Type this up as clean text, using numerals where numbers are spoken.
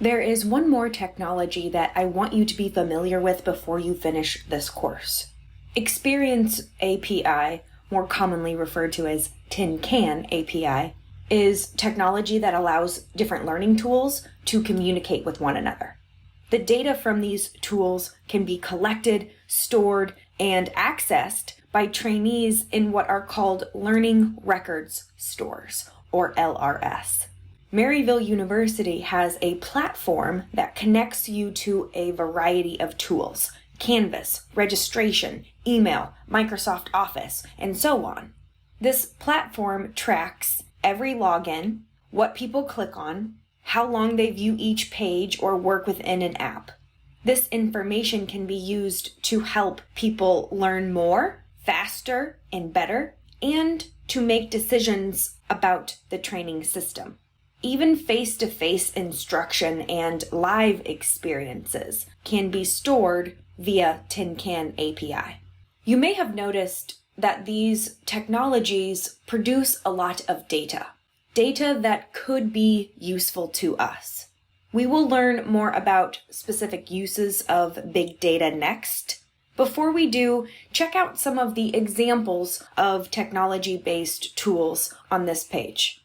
There is one more technology that I want you to be familiar with before you finish this course. Experience API, more commonly referred to as Tin Can API, is technology that allows different learning tools to communicate with one another. The data from these tools can be collected, stored, and accessed by trainees in what are called Learning Records Stores, or LRS. Maryville University has a platform that connects you to a variety of tools: Canvas, registration, email, Microsoft Office, and so on. This platform tracks every login, what people click on, how long they view each page or work within an app. This information can be used to help people learn more, faster, and better, and to make decisions about the training system. Even face-to-face instruction and live experiences can be stored via Tin Can API. You may have noticed that these technologies produce a lot of data that could be useful to us. We will learn more about specific uses of big data next. Before we do, check out some of the examples of technology-based tools on this page.